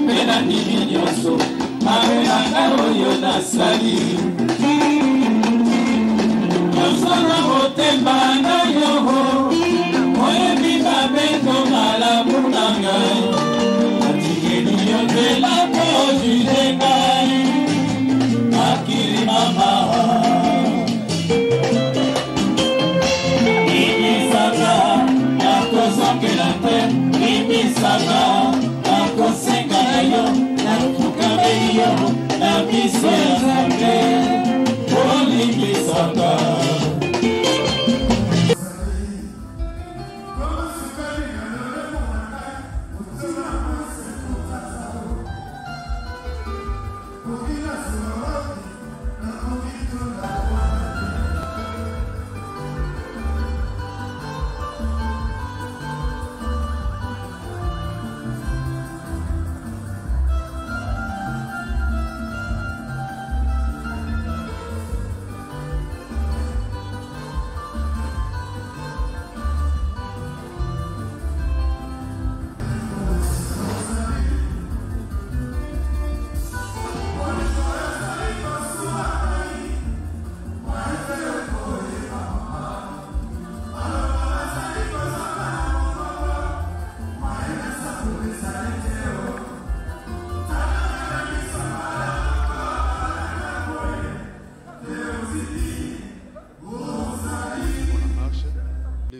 Pena nini nyonso Mabenanga oyo nasali Nyonsona motema na yo Oyebi babendo malamu na ngai Atikeli yo tela po juge ngai Akili mama Imisaka nakozongela te Imisaka nakosenga na yo Natukame yo na biso ya Nzambe Olimbisaka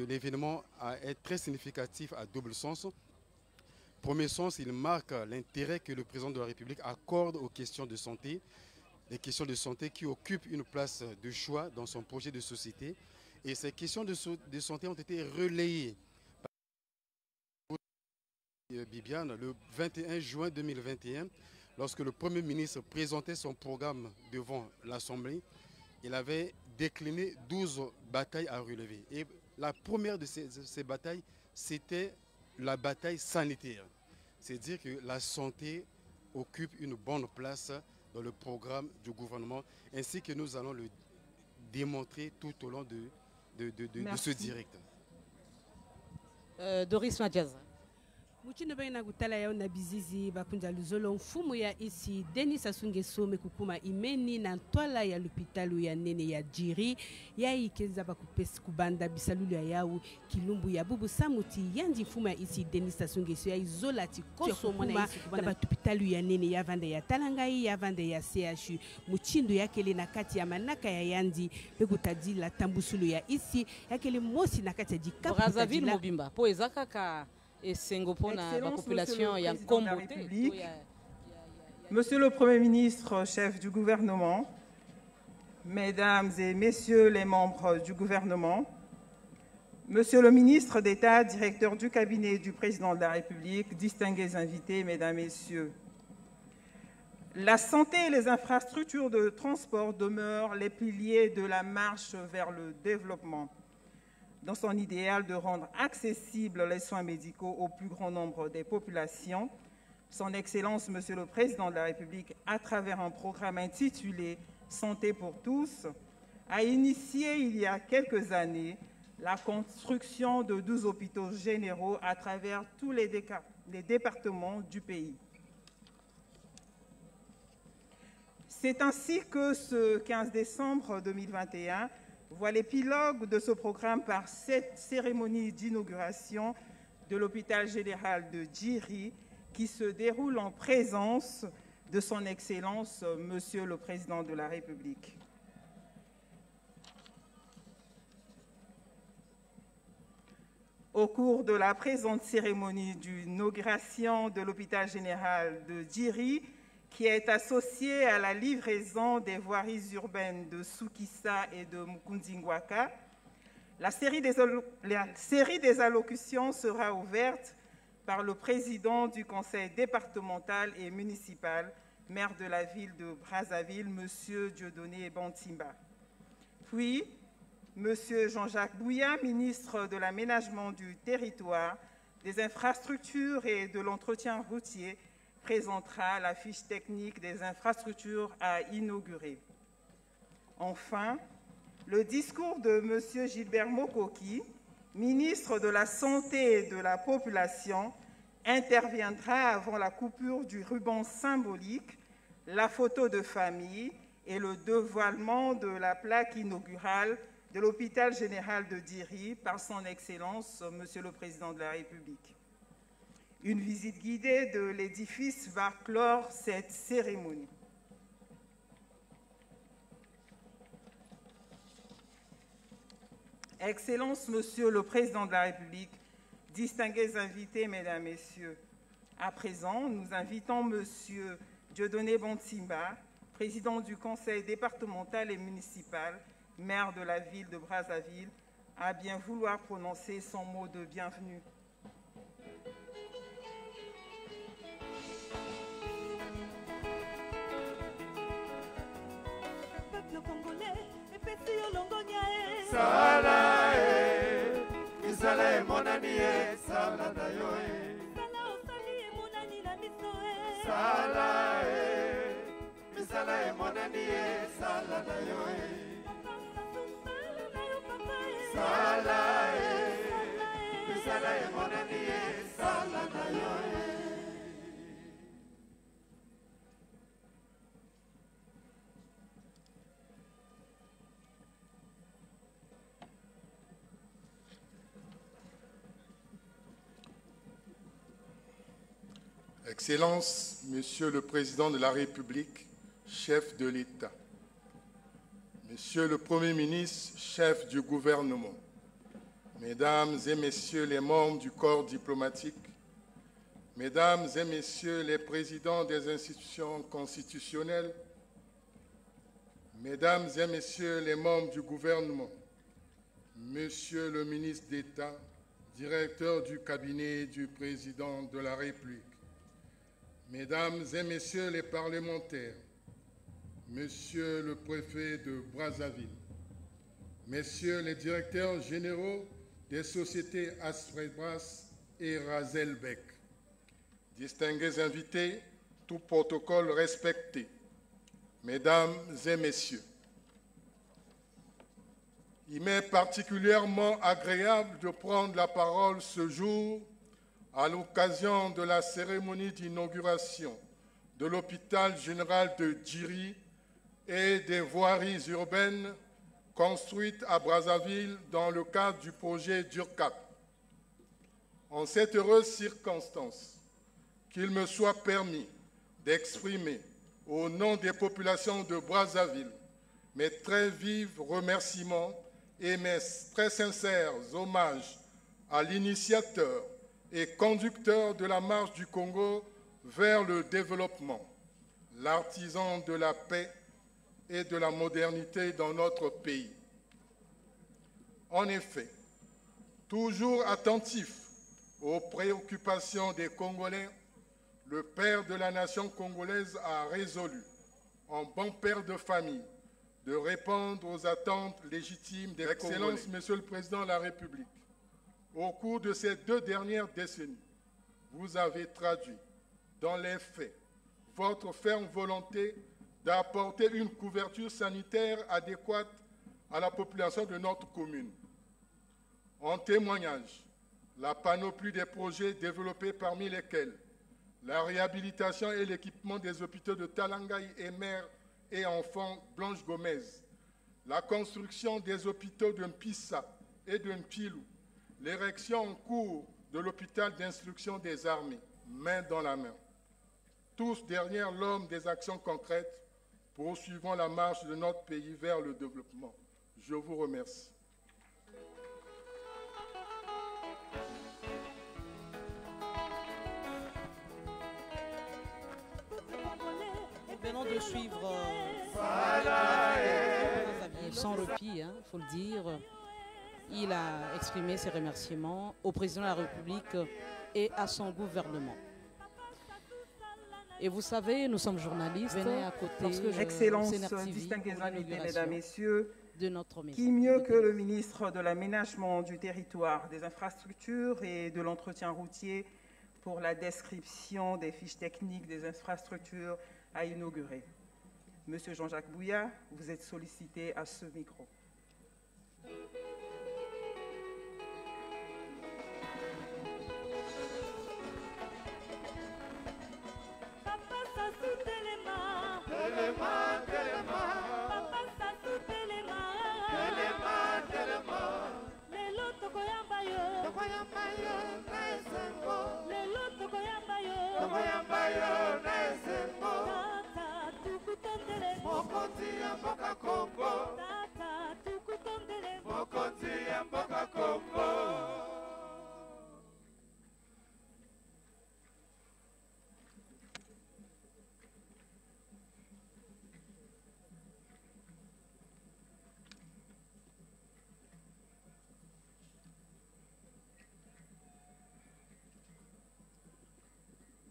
L'événement est très significatif à double sens. Premier sens, il marque l'intérêt que le président de la République accorde aux questions de santé, les questions de santé qui occupent une place de choix dans son projet de société. Et ces questions de santé ont été relayées par Bibiane le 21 juin 2021, lorsque le Premier ministre présentait son programme devant l'Assemblée. Il avait décliné 12 batailles à relever. Et la première de ces batailles, c'était la bataille sanitaire. C'est-à-dire que la santé occupe une bonne place dans le programme du gouvernement, ainsi que nous allons le démontrer tout au long de ce direct. Doris Madiaza. Muchino baina gutala yao na bizizi bakunja luzolo mfumu ya isi Denis Sassou Nguesso mekukuma imeni na ntwala ya lupitalu ya nene ya Jiri ya ikenza bakupesi kubanda bisalulu ya yau kilumbu ya bubu samuti yandi mfumu ya isi Denis Sassou Nguesso ya izola tikoso mwana isi kubanda batupitalu ya nene ya vande ya talangai ya vande ya CHU muchindo ya kele na kati ya manaka ya yandi pekutadi la tambusulu ya isi ya kele mosi na kati ya jikapu Brazzaville Mobimba po ezaka ka la population y a Monsieur le Premier ministre, chef du gouvernement, Mesdames et Messieurs les membres du gouvernement, Monsieur le ministre d'État, directeur du cabinet du président de la République, distingués invités, Mesdames et Messieurs, la santé et les infrastructures de transport demeurent les piliers de la marche vers le développement. Dans son idéal de rendre accessibles les soins médicaux au plus grand nombre des populations, Son Excellence, Monsieur le Président de la République, à travers un programme intitulé « Santé pour tous », a initié il y a quelques années la construction de 12 hôpitaux généraux à travers tous les départements du pays. C'est ainsi que ce 15 décembre 2021 voit l'épilogue de ce programme par cette cérémonie d'inauguration de l'hôpital général de Djiri qui se déroule en présence de son Excellence, Monsieur le Président de la République. Au cours de la présente cérémonie d'inauguration de l'hôpital général de Djiri, qui est associée à la livraison des voiries urbaines de Soukissa et de Mukundingwaka, la série des allocutions sera ouverte par le président du conseil départemental et municipal, maire de la ville de Brazzaville, M. Dieudonné Bantimba. Puis, M. Jean-Jacques Bouya, ministre de l'Aménagement du territoire, des infrastructures et de l'entretien routier, présentera la fiche technique des infrastructures à inaugurer. Enfin, le discours de M. Gilbert Mokoki, ministre de la Santé et de la Population, interviendra avant la coupure du ruban symbolique, la photo de famille et le dévoilement de la plaque inaugurale de l'hôpital général de Diri par son Excellence, Monsieur le Président de la République. Une visite guidée de l'édifice va clore cette cérémonie. Excellence, Monsieur le Président de la République, distingués invités, Mesdames, Messieurs, à présent, nous invitons Monsieur Dieudonné Bontimba, président du Conseil départemental et municipal, maire de la ville de Brazzaville, à bien vouloir prononcer son mot de bienvenue. Sala Isale monani sala dayo Sala Isale monani sala dayo Sala Isale monani sala dayo. Excellence, Monsieur le Président de la République, chef de l'État, Monsieur le Premier ministre, chef du gouvernement, Mesdames et Messieurs les membres du corps diplomatique, Mesdames et Messieurs les présidents des institutions constitutionnelles, Mesdames et Messieurs les membres du gouvernement, Monsieur le ministre d'État, directeur du cabinet du Président de la République, Mesdames et Messieurs les parlementaires, Monsieur le préfet de Brazzaville, Messieurs les directeurs généraux des sociétés Asfrebras et Razelbeck, distingués invités, tout protocole respecté, Mesdames et Messieurs, il m'est particulièrement agréable de prendre la parole ce jour à l'occasion de la cérémonie d'inauguration de l'hôpital général de Djiri et des voiries urbaines construites à Brazzaville dans le cadre du projet DURCAP. En cette heureuse circonstance, qu'il me soit permis d'exprimer au nom des populations de Brazzaville mes très vifs remerciements et mes très sincères hommages à l'initiateur et conducteur de la marche du Congo vers le développement, l'artisan de la paix et de la modernité dans notre pays. En effet, toujours attentif aux préoccupations des Congolais, le père de la nation congolaise a résolu, en bon père de famille, de répondre aux attentes légitimes des Congolais. Excellence, Monsieur le Président de la République, au cours de ces 2 dernières décennies, vous avez traduit dans les faits votre ferme volonté d'apporter une couverture sanitaire adéquate à la population de notre commune. En témoignage, la panoplie des projets développés parmi lesquels la réhabilitation et l'équipement des hôpitaux de Talangaï et mère et enfants Blanche Gomez, la construction des hôpitaux de Mpissa et de Mpilou, l'érection en cours de l'hôpital d'instruction des armées, main dans la main. Tous derrière l'homme des actions concrètes, poursuivant la marche de notre pays vers le développement. Je vous remercie. Nous venons de suivre sans répit, il faut le dire. Il a exprimé ses remerciements au président de la République et à son gouvernement. Et vous savez, nous sommes journalistes. Venez à côté. Excellence, distingués invités, Mesdames, Messieurs, qui mieux que le ministre de l'Aménagement du territoire, des infrastructures et de l'entretien routier pour la description des fiches techniques des infrastructures à inaugurer. Monsieur Jean-Jacques Bouya, vous êtes sollicité à ce micro. yo na esengo lelo tokoyamba yo tokoyamba yo na esengo tata tukutondele mokonzi ya mboka Kongo tata tukutondele mokonzi ya mboka Kongo.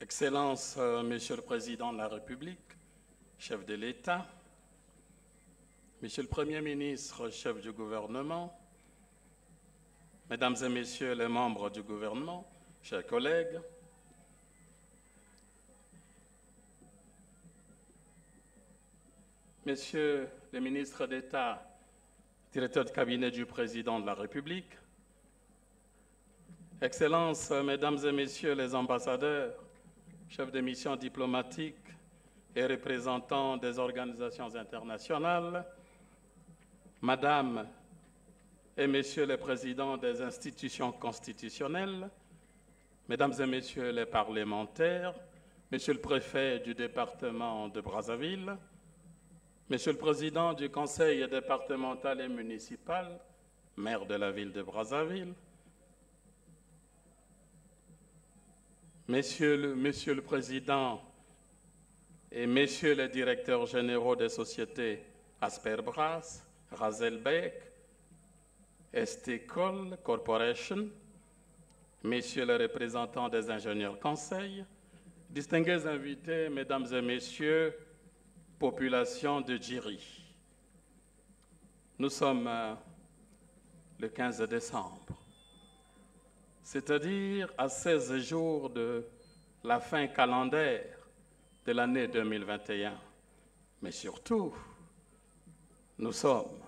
Excellences, Monsieur le Président de la République, chef de l'État, Monsieur le Premier ministre, chef du gouvernement, Mesdames et Messieurs les membres du gouvernement, chers collègues, Messieurs les ministres d'État, directeurs de cabinet du Président de la République, Excellences, Mesdames et Messieurs les ambassadeurs, chefs de mission diplomatiques et représentants des organisations internationales, Madame et Messieurs les présidents des institutions constitutionnelles, Mesdames et Messieurs les parlementaires, Monsieur le préfet du département de Brazzaville, Monsieur le président du conseil départemental et municipal, maire de la ville de Brazzaville, Monsieur le Président et Messieurs les directeurs généraux des sociétés Asperbras, Razelbeck, Esticol Corporation, Messieurs les représentants des ingénieurs conseils, distingués invités, Mesdames et Messieurs, population de Djiri. Nous sommes le 15 décembre. C'est-à-dire à 16 jours de la fin calendaire de l'année 2021. Mais surtout, nous sommes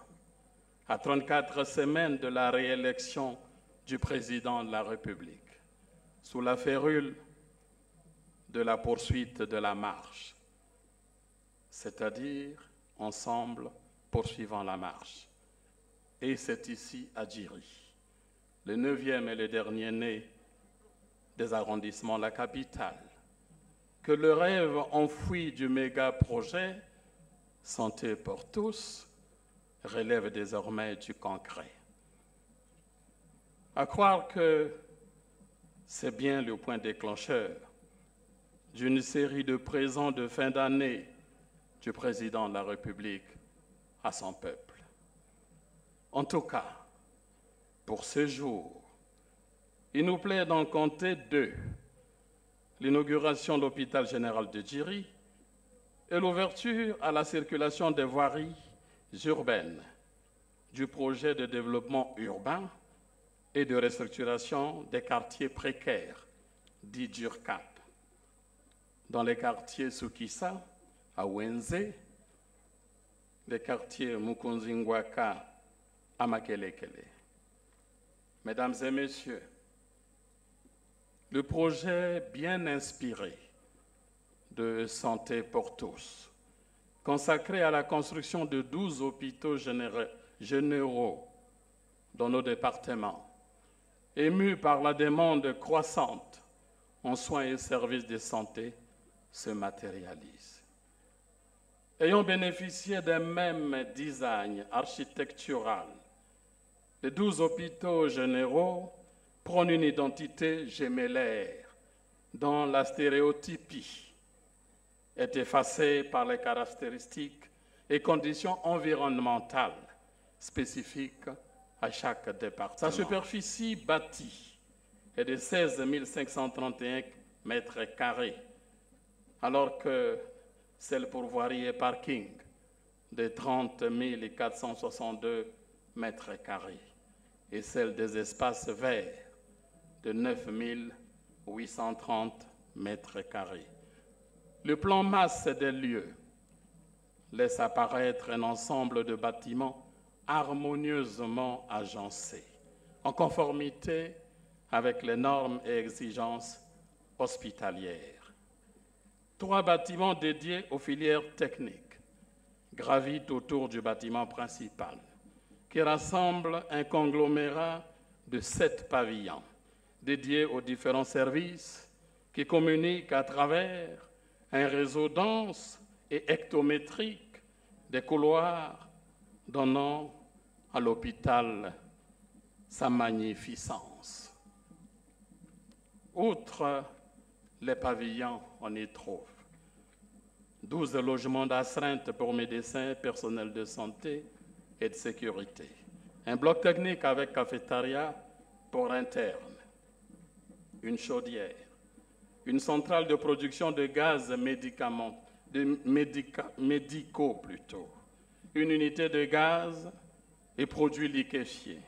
à 34 semaines de la réélection du président de la République, sous la férule de la poursuite de la marche, c'est-à-dire ensemble poursuivant la marche. Et c'est ici à Djiri, le 9e et le dernier né des arrondissements de la capitale, que le rêve enfoui du méga-projet Santé pour tous relève désormais du concret. À croire que c'est bien le point déclencheur d'une série de présents de fin d'année du président de la République à son peuple. En tout cas, pour ce jour, il nous plaît d'en compter deux: l'inauguration de l'hôpital général de Djiri et l'ouverture à la circulation des voiries urbaines du projet de développement urbain et de restructuration des quartiers précaires, dits DURCAP, dans les quartiers Sukisa, à Wenze, les quartiers Mukunzingwaka, à Makelekele. Mesdames et Messieurs, le projet bien inspiré de Santé pour tous, consacré à la construction de 12 hôpitaux généraux dans nos départements, ému par la demande croissante en soins et services de santé, se matérialise. Ayant bénéficié d'un même design architectural, les 12 hôpitaux généraux prônent une identité gémellaire dont la stéréotypie est effacée par les caractéristiques et conditions environnementales spécifiques à chaque département. Sa superficie bâtie est de 16 531 mètres carrés, alors que celle pour voirie et parking de 30 462 mètres carrés et celle des espaces verts de 9 830 mètres carrés. Le plan masse des lieux laisse apparaître un ensemble de bâtiments harmonieusement agencés, en conformité avec les normes et exigences hospitalières. 3 bâtiments dédiés aux filières techniques gravitent autour du bâtiment principal, qui rassemble un conglomérat de 7 pavillons dédiés aux différents services qui communiquent à travers un réseau dense et hectométrique des couloirs donnant à l'hôpital sa magnificence. Outre les pavillons, on y trouve 12 logements d'astreinte pour médecins, personnel de santé et de sécurité. Un bloc technique avec cafétéria pour internes, une chaudière, une centrale de production de gaz médicaux plutôt, une unité de gaz et produits liquéfiés,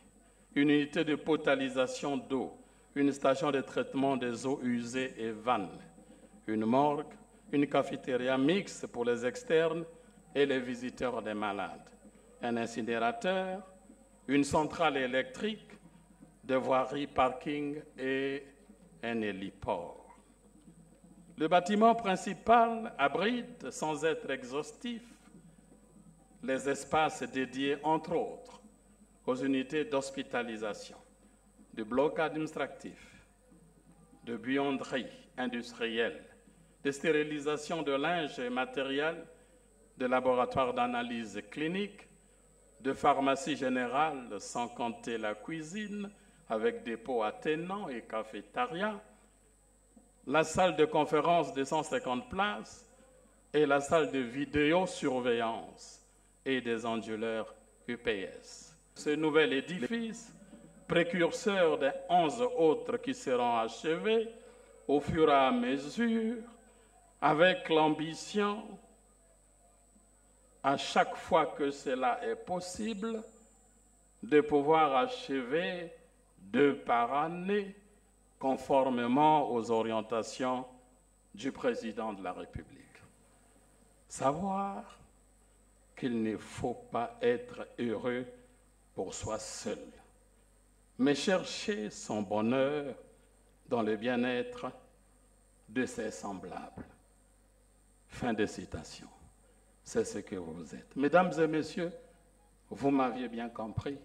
une unité de potalisation d'eau, une station de traitement des eaux usées et vannes, une morgue, une cafétéria mixte pour les externes et les visiteurs des malades, un incinérateur, une centrale électrique, des voiries parking et un héliport. Le bâtiment principal abrite, sans être exhaustif, les espaces dédiés, entre autres, aux unités d'hospitalisation, de blocs administratifs, de buanderie industrielle, de stérilisation de linge et matériel, de laboratoires d'analyse clinique, de pharmacie générale, sans compter la cuisine, avec dépôt attenant et cafétéria, la salle de conférence de 150 places et la salle de vidéosurveillance et des onduleurs UPS. Ce nouvel édifice, précurseur des 11 autres qui seront achevés au fur et à mesure, avec l'ambition, à chaque fois que cela est possible, de pouvoir achever 2 par année, conformément aux orientations du président de la République. Savoir qu'il ne faut pas être heureux pour soi seul, mais chercher son bonheur dans le bien-être de ses semblables. Fin de citation. C'est ce que vous êtes. Mesdames et messieurs, vous m'aviez bien compris.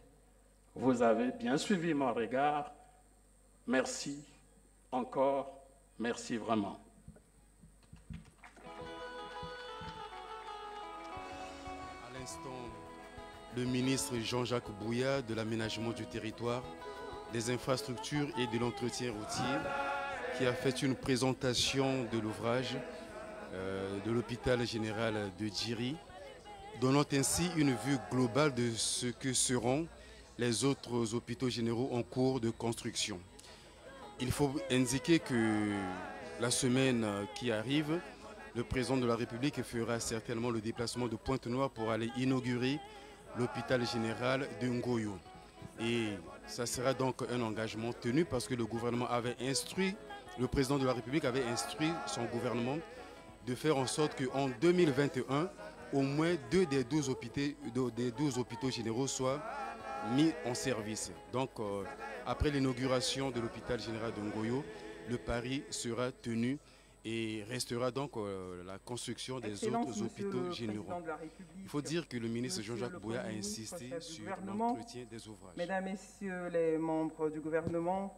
Vous avez bien suivi mon regard. Merci encore. Merci vraiment. À l'instant, le ministre Jean-Jacques Bouya de l'aménagement du territoire, des infrastructures et de l'entretien routier qui a fait une présentation de l'ouvrage de l'hôpital général de Djiri, donnant ainsi une vue globale de ce que seront les autres hôpitaux généraux en cours de construction. Il faut indiquer que la semaine qui arrive, le président de la République fera certainement le déplacement de Pointe-Noire pour aller inaugurer l'hôpital général de Ngoyo. Et ça sera donc un engagement tenu parce que le gouvernement avait instruit, le président de la République avait instruit son gouvernement de faire en sorte qu'en 2021, au moins 2 des 12 hôpitaux généraux soient mis en service. Donc, après l'inauguration de l'hôpital général de Ngoyo, le pari sera tenu et restera donc la construction des autres hôpitaux généraux. Il faut dire que le ministre Jean-Jacques Bouya a insisté sur l'entretien des ouvrages. Mesdames, Messieurs les membres du gouvernement,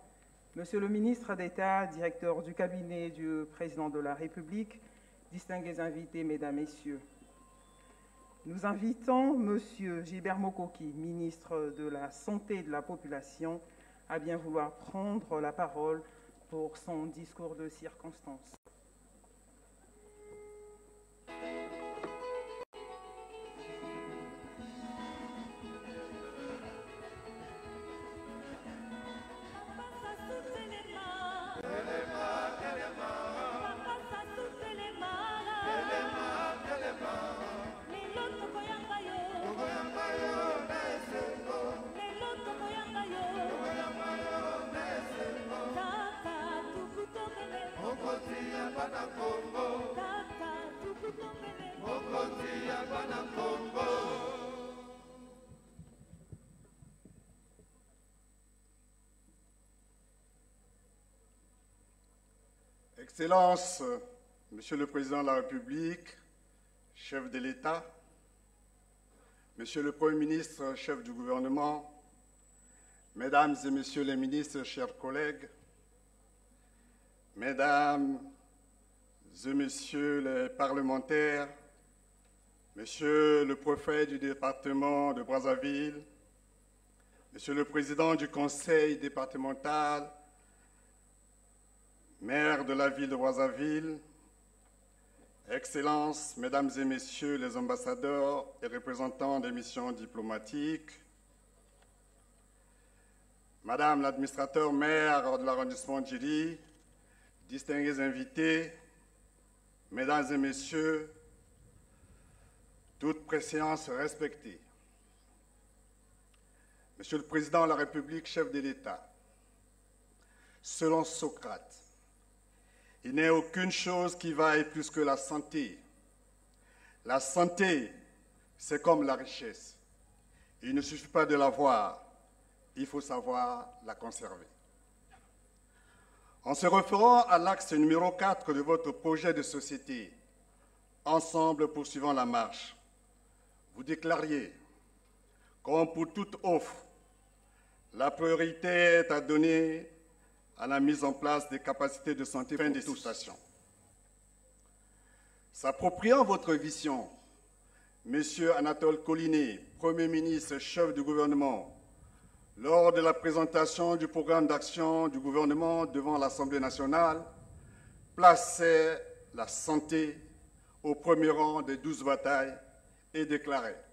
Monsieur le ministre d'État, directeur du cabinet du président de la République, distingués invités, Mesdames, Messieurs, nous invitons Monsieur Gilbert Mokoki, ministre de la Santé et de la Population, à bien vouloir prendre la parole pour son discours de circonstance. Excellences, Monsieur le Président de la République, chef de l'État, Monsieur le Premier ministre, chef du gouvernement, Mesdames et Messieurs les ministres, chers collègues, Mesdames et Messieurs les parlementaires, Monsieur le préfet du département de Brazzaville, Monsieur le président du conseil départemental, maire de la ville de Brazzaville, Excellences, Mesdames et Messieurs les ambassadeurs et représentants des missions diplomatiques, Madame l'administrateur maire de l'arrondissement de Djiri, distingués invités, Mesdames et Messieurs, toute préséance respectée. Monsieur le Président de la République, chef de l'État, selon Socrate, il n'est aucune chose qui vaille plus que la santé. La santé, c'est comme la richesse. Il ne suffit pas de l'avoir, il faut savoir la conserver. En se référant à l'axe numéro 4 de votre projet de société, ensemble poursuivant la marche, vous déclariez, comme pour toute offre, la priorité est à donner à la mise en place des capacités de santé pour tous. S'appropriant votre vision, M. Anatole Collinet, Premier ministre, chef du gouvernement, lors de la présentation du programme d'action du gouvernement devant l'Assemblée nationale, plaçait la santé au premier rang des 12 batailles et déclarait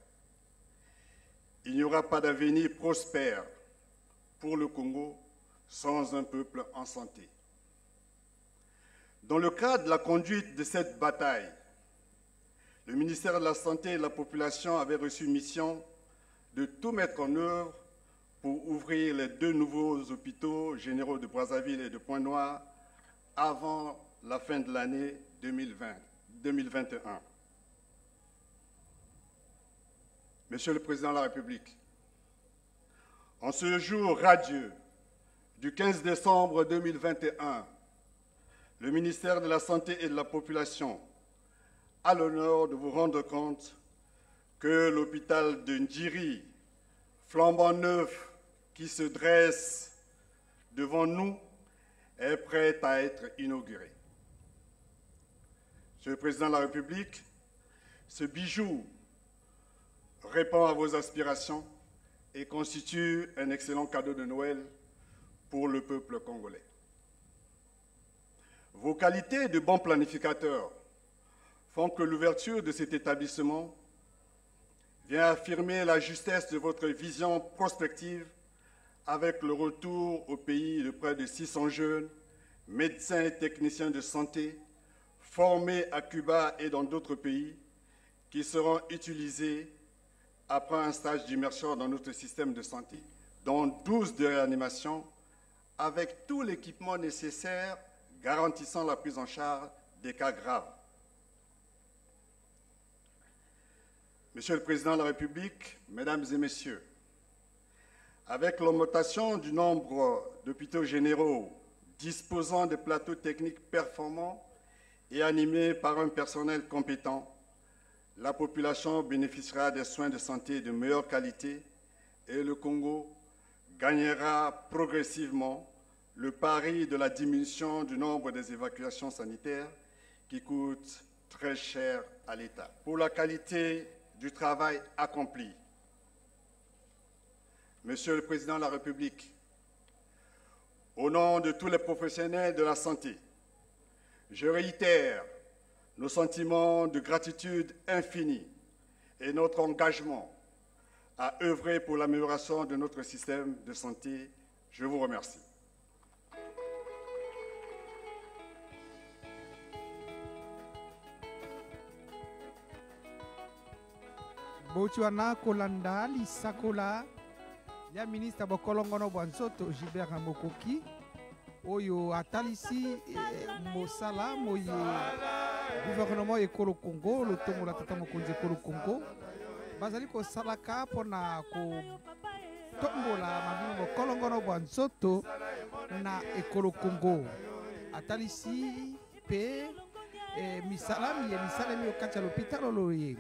« Il n'y aura pas d'avenir prospère pour le Congo sans un peuple en santé ». Dans le cadre de la conduite de cette bataille, le ministère de la Santé et de la Population avait reçu mission de tout mettre en œuvre pour ouvrir les 2 nouveaux hôpitaux généraux de Brazzaville et de Pointe-Noire avant la fin de l'année 2021. Monsieur le Président de la République, en ce jour radieux du 15 décembre 2021, le ministère de la Santé et de la Population a l'honneur de vous rendre compte que l'hôpital de Ndjiri, flambant neuf, qui se dresse devant nous, est prêt à être inauguré. Monsieur le Président de la République, ce bijou répond à vos aspirations et constitue un excellent cadeau de Noël pour le peuple congolais. Vos qualités de bon planificateur font que l'ouverture de cet établissement vient affirmer la justesse de votre vision prospective avec le retour au pays de près de 600 jeunes, médecins et techniciens de santé, formés à Cuba et dans d'autres pays, qui seront utilisés après un stage d'immersion dans notre système de santé, dont 12 de réanimation, avec tout l'équipement nécessaire garantissant la prise en charge des cas graves. Monsieur le Président de la République, Mesdames et Messieurs, avec l'augmentation du nombre d'hôpitaux généraux disposant de plateaux techniques performants et animés par un personnel compétent, la population bénéficiera des soins de santé de meilleure qualité et le Congo gagnera progressivement le pari de la diminution du nombre des évacuations sanitaires qui coûtent très cher à l'État. Pour la qualité du travail accompli, Monsieur le Président de la République, au nom de tous les professionnels de la santé, je réitère nos sentiments de gratitude infinie et notre engagement à œuvrer pour l'amélioration de notre système de santé. Je vous remercie. Botswana kolanda lisakola ya ministre bokolongono bwanzoto Gilbert Mokoki oyo atalisi mosala moye gouvernement ekolo Congo lotongo la tata mokonzi ekolo Congo bazali ko salaka pona ko tombola mabimo bokolongono bwanzoto na ekolo Congo atalisi pe misalami okati ya l'hôpital loye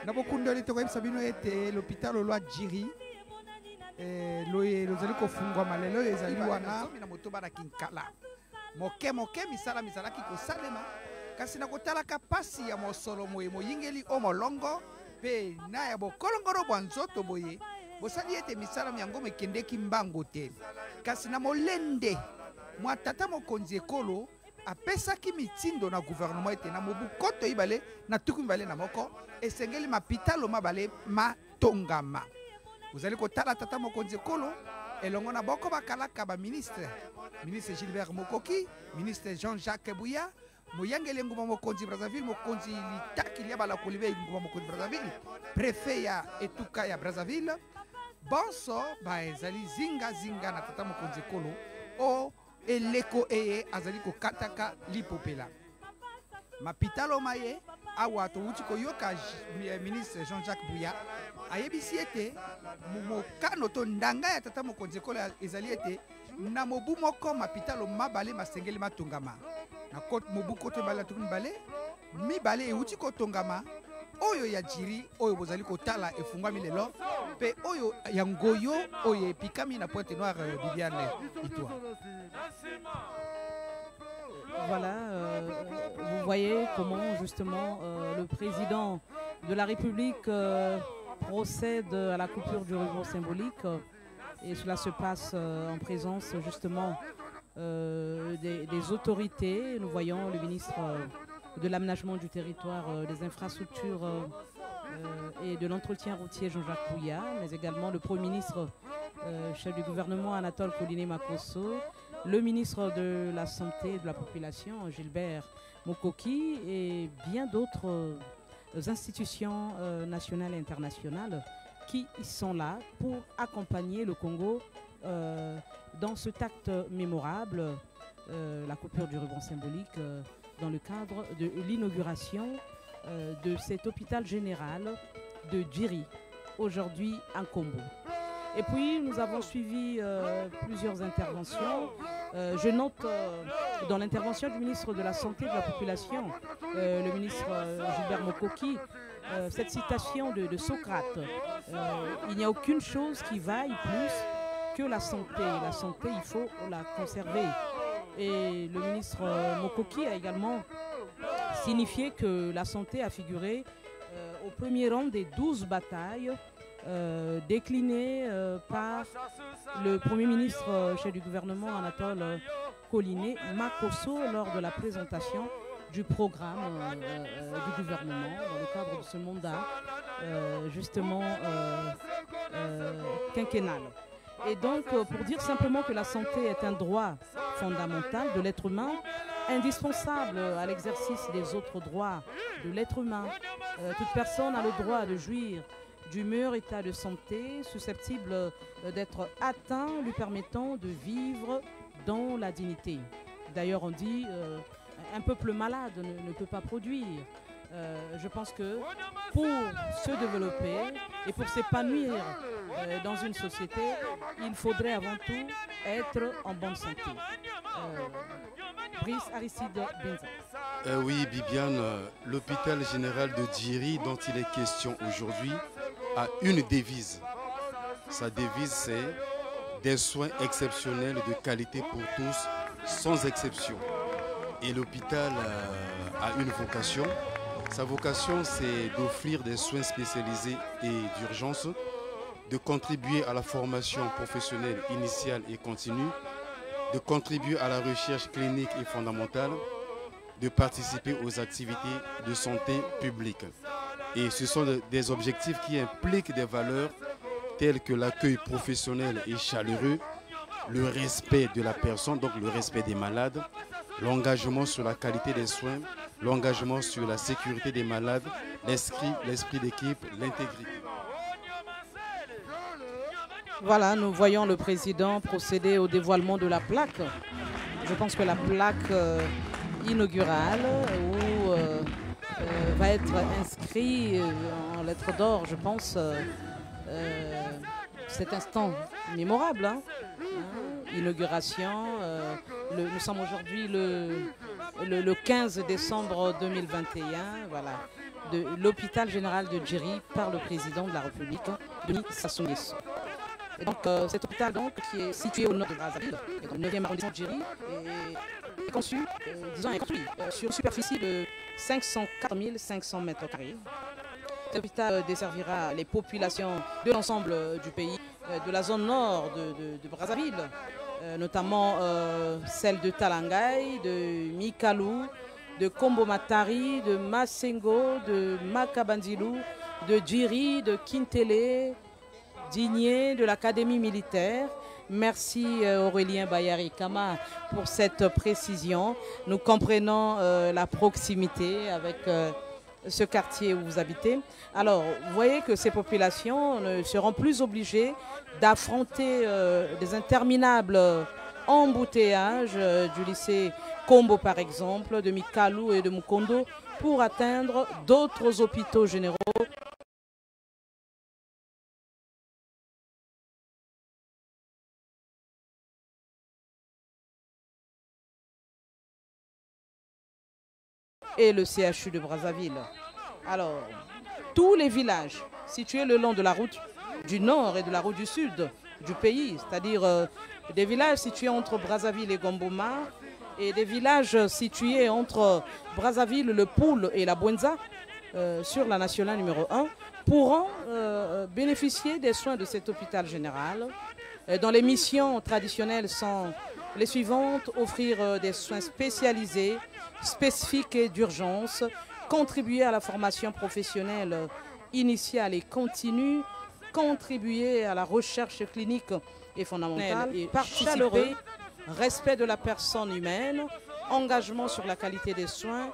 na bokundoli to koyebisa bino ete l'hôpital lo Djiri loye lozali kofungwa malelo ezali wana na motoba na Kinkala moke misala mizalaki kosalema kasi na kotalaka pasi ya mosolo moye moyingeli o molongo pe na ya bokolongoro bwa nzoto boye bosali ete misala yango mekendeki mbango te kasi na molende mwa tata mokonzi ekolo apesaki mitindo na gouvernement ete na mobu koto ibale na tuku mibale na moko esengeli mapitalo mabale matongama. Bozali kotala tata mokonzi ekolo elongo na boko bakalaka ba ministre Gilbert Mokoki, ministre Jean-Jacques Bouya, moyangeli nguma mokonzi Brazzaville, mokonzi litaki lia bala kolibe nguma mokonzi Brazzaville, préfet ya etuka ya Brazzaville. Bonso ba ezali zinga na tata mokonzi ekolo o eleko eye azali kokataka lipopela. Mapitalo maye awa touti koyoka ministre Jean-Jacques Bouya ayebisi ete mokano to ndanga ya tata mokonzi ekolo ezali ete na mobu moko mapitalo mabale masengeli matongama na mobu kote bala tukuni bale mibale euti kotongama oyo ya jiri oyo bozali kotala efungwami lelo pe oyo ya ngoyo oyo epikami na Pointe Noire Bibiane Itwa. Voilà, vous voyez comment justement le président de la République procède à la coupure du ruban symbolique et cela se passe en présence justement des autorités. Nous voyons le ministre de l'aménagement du territoire, des infrastructures et de l'entretien routier Jean-Jacques Bouya, mais également le Premier ministre, chef du gouvernement Anatole Koliné-Makosso, le ministre de la Santé et de la Population, Gilbert Mokoki, et bien d'autres institutions nationales et internationales qui sont là pour accompagner le Congo dans cet acte mémorable, la coupure du ruban symbolique, dans le cadre de l'inauguration de cet hôpital général de Djiri, aujourd'hui en Congo. Et puis nous avons suivi plusieurs interventions. Je note dans l'intervention du ministre de la Santé et de la Population, le ministre Gilbert Mokoki, cette citation de Socrate. Il n'y a aucune chose qui vaille plus que la santé. La santé, il faut la conserver. Et le ministre Mokoki a également signifié que la santé a figuré au premier rang des 12 batailles déclinées par le Premier ministre chef du gouvernement Anatole Koliné-Makosso lors de la présentation du programme du gouvernement dans le cadre de ce mandat justement quinquennal. Et donc pour dire simplement que la santé est un droit fondamental de l'être humain, indispensable à l'exercice des autres droits de l'être humain. Toute personne a le droit de jouir du meilleur état de santé susceptible d'être atteint, lui permettant de vivre dans la dignité. D'ailleurs, on dit un peuple malade ne peut pas produire. Je pense que pour se développer et pour s'épanouir dans une société, il faudrait avant tout être en bonne santé. Brice Aristide Benza. Oui, Bibiane, l'hôpital général de Djiri, dont il est question aujourd'hui, a une devise. Sa devise, c'est des soins exceptionnels de qualité pour tous, sans exception. Et l'hôpital a une vocation. Sa vocation, c'est d'offrir des soins spécialisés et d'urgence, de contribuer à la formation professionnelle initiale et continue, de contribuer à la recherche clinique et fondamentale, de participer aux activités de santé publique. Et ce sont des objectifs qui impliquent des valeurs telles que l'accueil professionnel et chaleureux, le respect de la personne, donc le respect des malades, l'engagement sur la qualité des soins, l'engagement sur la sécurité des malades, l'esprit d'équipe, l'intégrité. Voilà, nous voyons le président procéder au dévoilement de la plaque. Je pense que la plaque inaugurale où va être inscrit en lettres d'or, je pense, cet instant mémorable. Inauguration, nous sommes aujourd'hui le 15 décembre 2021, voilà, de l'hôpital général de Djiri par le président de la République, Denis Sassou Nguesso. Et donc cet hôpital donc, qui est situé au nord de Brazzaville, et dans le 9e arrondissement de Djiri, est conçu, est construit sur une superficie de 504 500 mètres carrés. Cet hôpital desservira les populations de l'ensemble du pays, de la zone nord de Brazzaville, notamment celle de Talangaï, de Mikalou, de Kombo-Matari, de Masengo, de Makabandilou, de Djiri, de Kintele, d'Igné, de l'Académie militaire. Merci Aurélien Bayari-Kama pour cette précision. Nous comprenons la proximité avec ce quartier où vous habitez. Alors, vous voyez que ces populations ne seront plus obligées d'affronter des interminables embouteillages du lycée Kombo par exemple, de Mikalou et de Mukondo pour atteindre d'autres hôpitaux généraux. Et le CHU de Brazzaville. Alors, tous les villages situés le long de la route du nord et de la route du sud du pays, c'est-à-dire des villages situés entre Brazzaville et Gomboma et des villages situés entre Brazzaville, le Poul et la Bouenza, sur la nationale numéro 1, pourront bénéficier des soins de cet hôpital général, dont les missions traditionnelles sont les suivantes: offrir des soins spécialisés, spécifiques et d'urgence, contribuer à la formation professionnelle initiale et continue, contribuer à la recherche clinique et fondamentale, et participer, respect de la personne humaine, engagement sur la qualité des soins,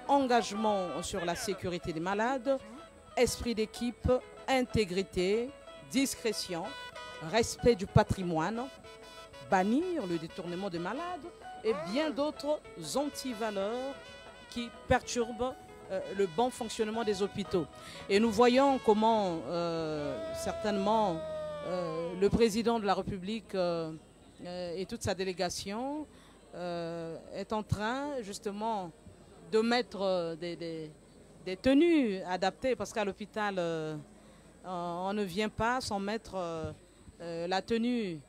engagement sur la sécurité des malades, esprit d'équipe, intégrité, discrétion, respect du patrimoine, bannir le détournement des malades et bien d'autres antivaleurs qui perturbent le bon fonctionnement des hôpitaux. Et nous voyons comment certainement le président de la République et toute sa délégation est en train justement de mettre des tenues adaptées, parce qu'à l'hôpital on ne vient pas sans mettre la tenue,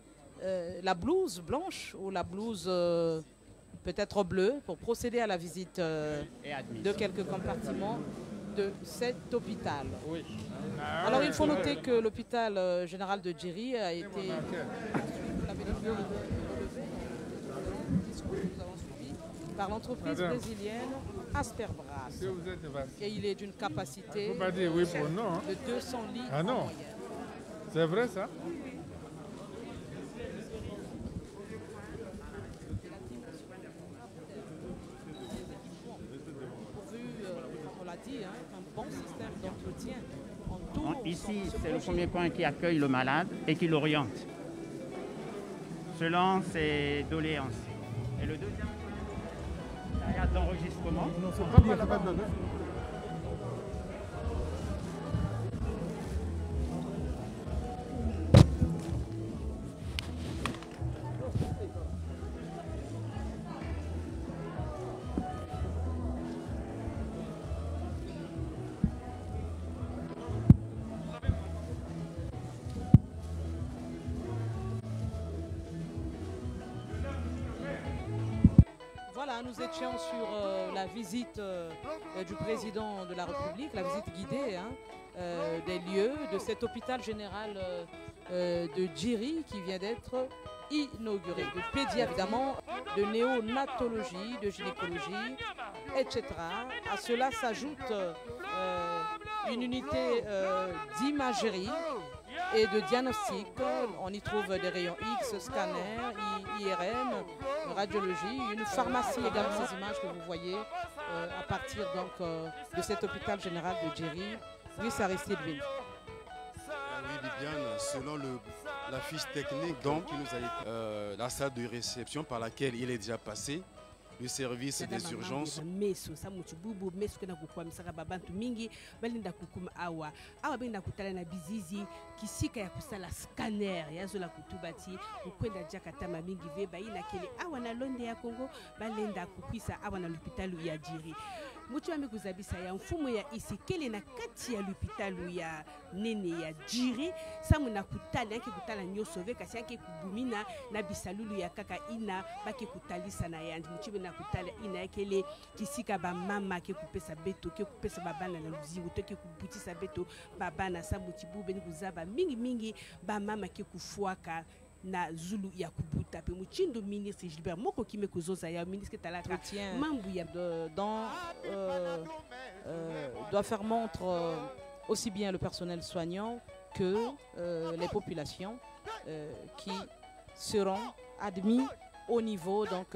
la blouse blanche ou la blouse peut-être bleue pour procéder à la visite de quelques compartiments de cet hôpital. Oui. Alors il faut noter que l'hôpital général de Djiri a été par l'entreprise brésilienne Asperbras. Et il est d'une capacité de 200 lits en moyenne. C'est vrai ça? Ici, c'est le premier point qui accueille le malade et qui l'oriente selon ses doléances. Et le deuxième, il y a d'enregistrement. Voilà, nous étions sur la visite du président de la République, la visite guidée des lieux de cet hôpital général de Djiri qui vient d'être inauguré. De pédiatrie, évidemment, de néonatologie, de gynécologie, etc. À cela s'ajoute une unité d'imagerie et de diagnostic. On y trouve des rayons X, scanner, IRM, radiologie, une pharmacie également. Ces images que vous voyez à partir donc de cet hôpital général de Djiri. Oui, Aristide Ville. Oui, Bibiane, selon la fiche technique donc, qui nous a été, la salle de réception par laquelle il est déjà passé, le service des urgences. Meso samuti bubu meso kana kukwamisaka babantu mingi balinda kukuma awa benda kutala na bizizi kisika ya kusala scanner yazola kutubati ukwenda jakatama mingi ve baina kele awa na londe ya Kongo balenda kukwisa awa na l'hôpital ya Djiri. mutu amekuzabisa ya mfumo ya isikele na kati ya lupitalu ya nene ya Djiri samu na kutala yake kutala nyoso ve kasi yake kubumina na bisalulu ya kaka ina baki kutalisa na yandi mutu na kutala ina yake le kisika ba mama ke kupesa beto ke kupesa babana na luzingu to ke kubutisa beto babana samu tibu beni kuzaba mingi ba mama ke kufuaka na zulu ya kubuta pe muchindo ministre Gilbert moko kime kuzoza ya ministre talaka mambu ya doit faire montre aussi bien le personnel soignant que les populations qui seront admis au niveau donc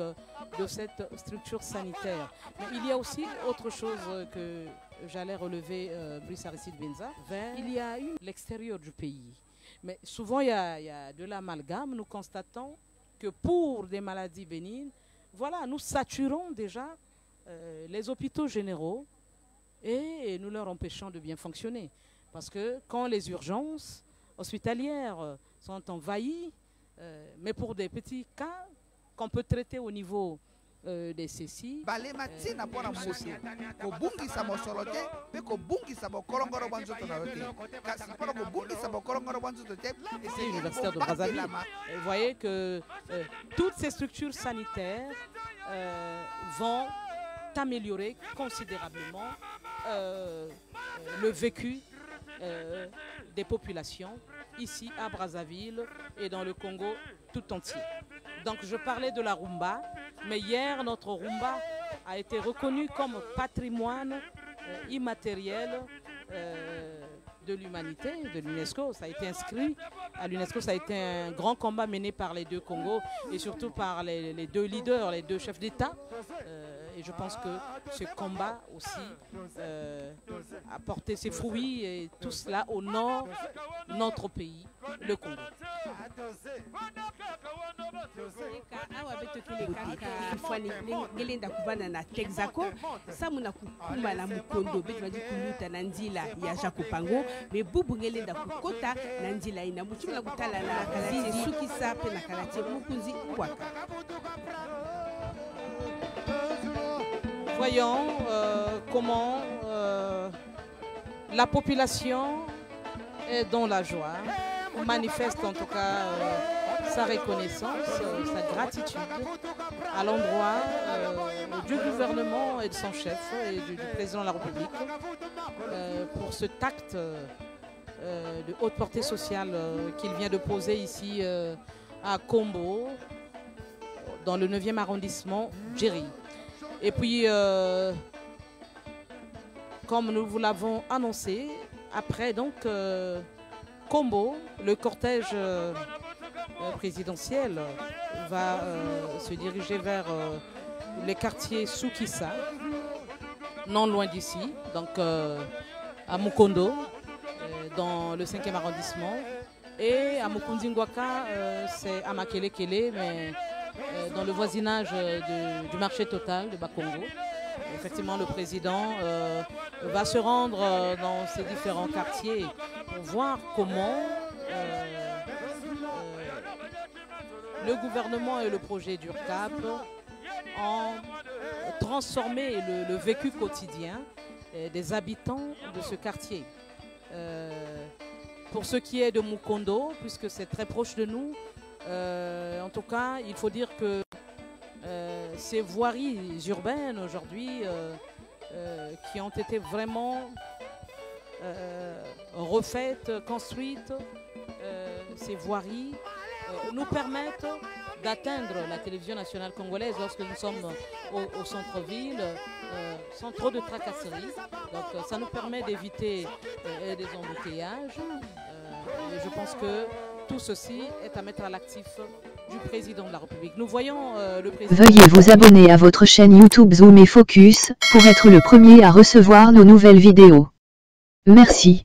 de cette structure sanitaire. Mais il y a aussi autre chose que j'allais relever, Brice Aristide Benza. Il y a l'extérieur du pays. Mais souvent, il y a de l'amalgame. Nous constatons que pour des maladies bénignes, voilà, nous saturons déjà les hôpitaux généraux et nous leur empêchons de bien fonctionner. Parce que quand les urgences hospitalières sont envahies, mais pour des petits cas qu'on peut traiter au niveau des CECI, universitaire de Brazzaville. Vous voyez que toutes ces structures sanitaires vont améliorer considérablement le vécu des populations ici à Brazzaville et dans le Congo tout entier. Donc je parlais de la rumba, mais hier notre rumba a été reconnue comme patrimoine immatériel de l'humanité, de l'UNESCO. Ça a été inscrit à l'UNESCO, ça a été un grand combat mené par les deux Congos et surtout par les deux leaders, les deux chefs d'État. Et je pense que ce combat aussi a porté ses fruits et tout cela honore notre pays, le Congo. Ngelenda kubana na Texaco samu na kukumba na mukondo betu baji kuluta na nzila ya Jacopango me bubu ngelenda kukota na nzila ina mutu na kutala na kalati suki sape na kalati mukunzi kwaka. Voyons comment la population est dans la joie, manifeste en tout cas sa reconnaissance, sa gratitude à l'endroit du gouvernement et de son chef et du président de la République pour ce acte de haute portée sociale qu'il vient de poser ici à Kombo, dans le 9e arrondissement Djiri. Et puis, comme nous vous l'avons annoncé, après donc Kombo, le cortège présidentiel va se diriger vers les quartiers Soukissa, non loin d'ici, donc à Mukondo, dans le 5e arrondissement, et à Mukundingwaka, c'est à Makelekele, mais dans le voisinage du marché total de Bakongo. Effectivement, le président va se rendre dans ces différents quartiers pour voir comment le gouvernement et le projet d'URCAP ont transformé le vécu quotidien des habitants de ce quartier. Pour ce qui est de Mukondo, puisque c'est très proche de nous, en tout cas, il faut dire que ces voiries urbaines aujourd'hui qui ont été vraiment refaites, construites, ces voiries nous permettent d'atteindre la télévision nationale congolaise lorsque nous sommes au centre-ville sans trop de tracasseries. Donc ça nous permet d'éviter des embouteillages. Et je pense que tout ceci est à mettre à l'actif du président de la République. Nous voyons le président... Veuillez vous abonner à votre chaîne YouTube Zoom et Focus pour être le premier à recevoir nos nouvelles vidéos. Merci.